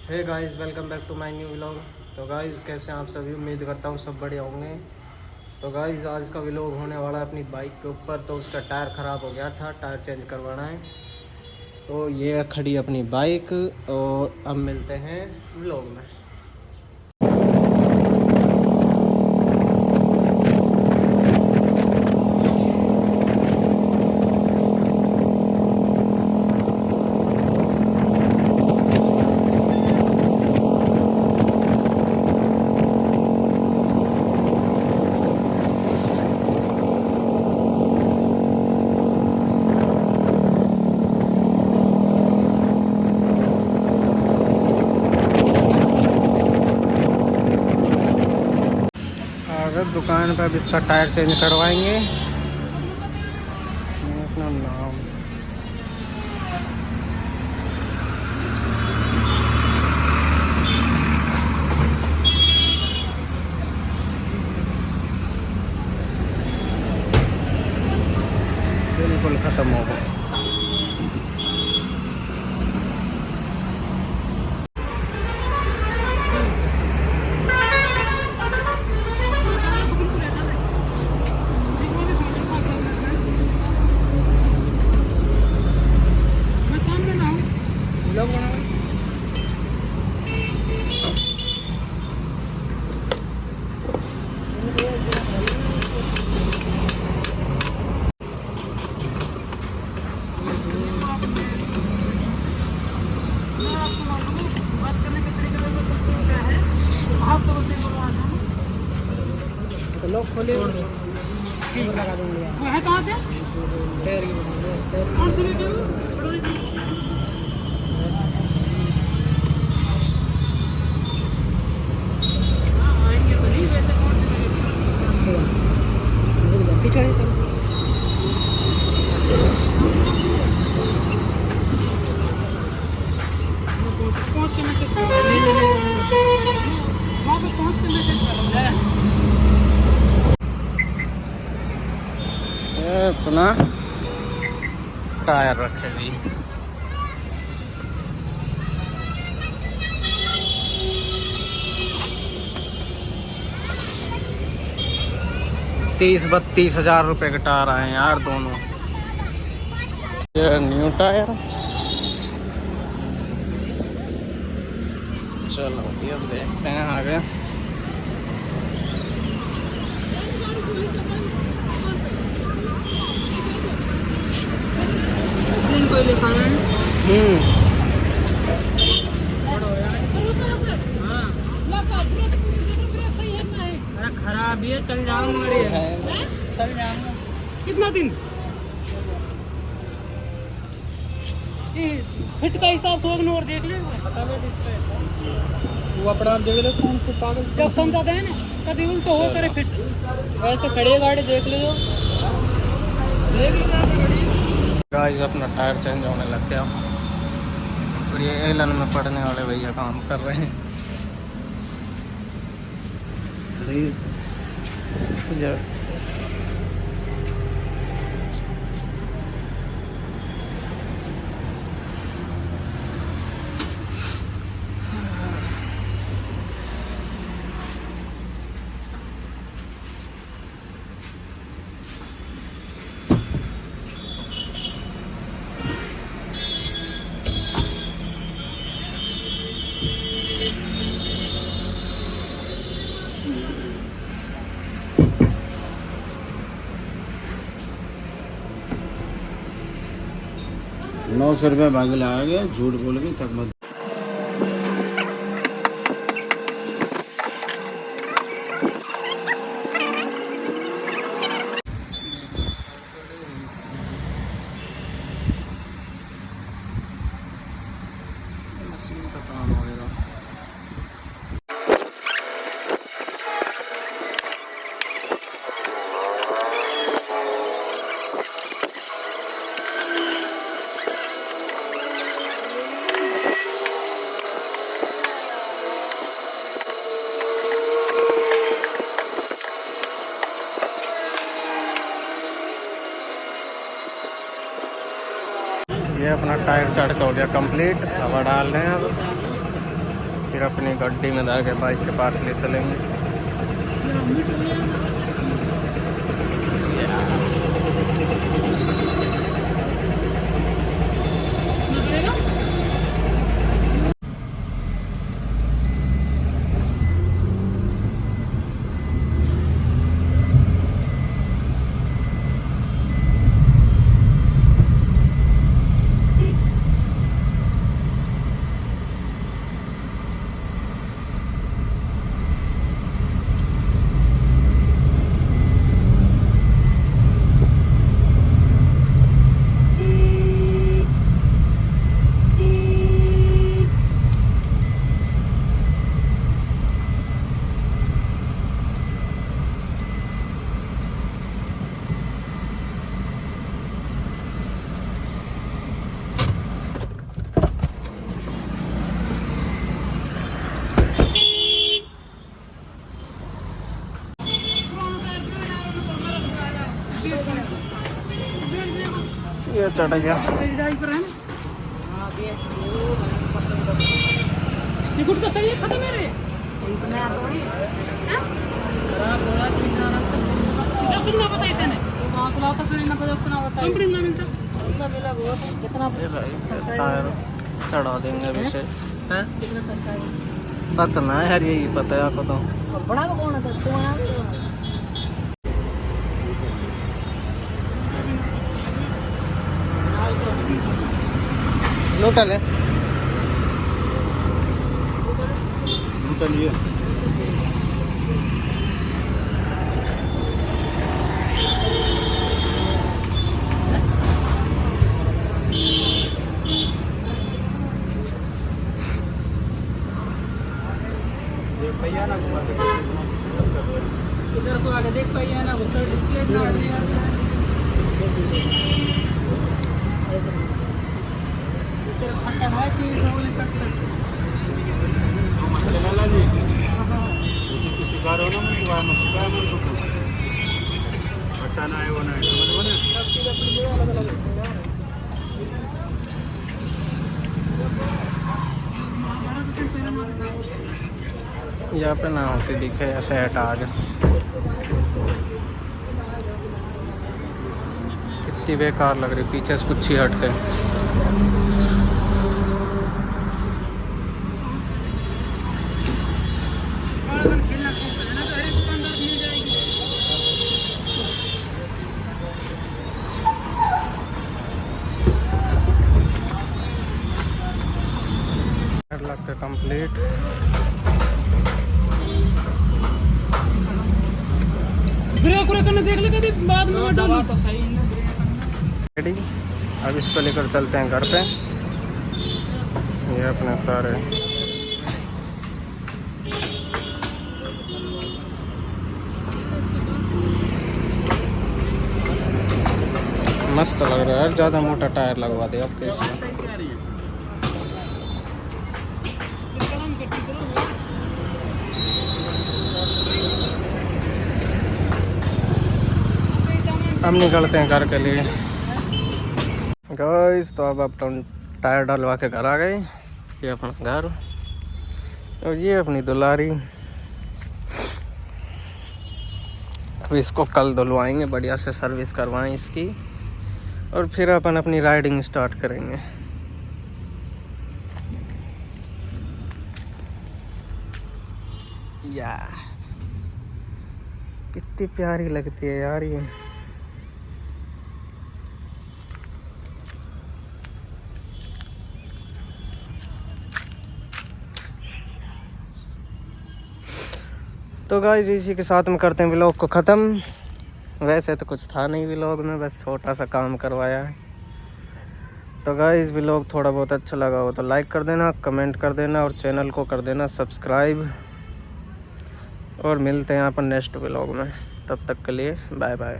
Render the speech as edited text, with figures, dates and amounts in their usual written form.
Hey guys, welcome back to my new vlog. तो guys, कैसे हैं आप सभी? उम्मीद करता हूँ सब बढ़िया होंगे। तो गाइस, आज का व्लॉग होने वाला है अपनी बाइक के ऊपर। तो उसका टायर ख़राब हो गया था, टायर चेंज करवाना है। तो ये खड़ी अपनी बाइक और अब मिलते हैं व्लॉग में। दुकान पर अब इसका टायर चेंज करवाएंगे। अपना नाम बिल्कुल ख़त्म हो गया। लोग खोले लगा दूंगी। वो है कहाँ से? कौन सी आएंगे तो नहीं, वैसे कौन सी पीछे पहुँच के मैसेज वहाँ पे पहुँच के मैसेज अपना टायर रखे जी। तीस 32,000 रुपये के टायर आए यार दोनों। ये न्यू टायर। चलो अब देखते हैं आगे। खराब है, चल जाऊंगा। चल जाऊंगा कितना दिन? फिट का हिसाब से और देख ले। वो अपना देख ले कौन से पागल जब समझाते हैं ना, कभी उल्टो हो करे फिट। वैसे खड़ी गाड़ी देख लो, देख लो गाइस। अपना टायर चेंज होने लग गया और ये एलन में पढ़ने वाले भैया काम कर रहे हैं। ₹900 मांग ले आ गया, झूठ बोल के चकमक। मशीन का काम होगा। ये अपना टायर चढ़ के हो गया कंप्लीट। हवा डाल रहे हैं अब। फिर अपनी गड्डी में जाके बाइक के पास ले चलेंगे। ये चढ़ गया। चढ़ा देंगे अभी से। पता ना यार, यही पता है आपको तो। लोटल है भैया ना घुमा इधर को आगे देख भैया ना उधर डिस्प्ले यहाँ पे ना होती दिखे ऐसे हटा आज। कितनी बेकार लग रही, पीछे से कुछ ही हट के। कंप्लीट देख ले बाद में रेडी। अब इसको लेकर चलते हैं घर पे। ये अपने सारे मस्त लग रहा है यार। ज़्यादा मोटा टायर लगवा दे अब कैसे। अब निकलते हैं घर के लिए गाइस। तो अब अपन टायर डलवा के घर आ गए। ये अपना घर और ये अपनी दुलारी। अब इसको कल धुलवाएंगे, बढ़िया से सर्विस करवाएं इसकी, और फिर अपन अपनी राइडिंग स्टार्ट करेंगे। यस, कितनी प्यारी लगती है यार ये। तो गाइस इसी के साथ में करते हैं व्लॉग को ख़त्म। वैसे तो कुछ था नहीं व्लॉग में, बस छोटा सा काम करवाया है। तो गाइस व्लॉग थोड़ा बहुत अच्छा लगा हो तो लाइक कर देना, कमेंट कर देना और चैनल को कर देना सब्सक्राइब। और मिलते हैं अपन नेक्स्ट व्लॉग में, तब तक के लिए बाय बाय।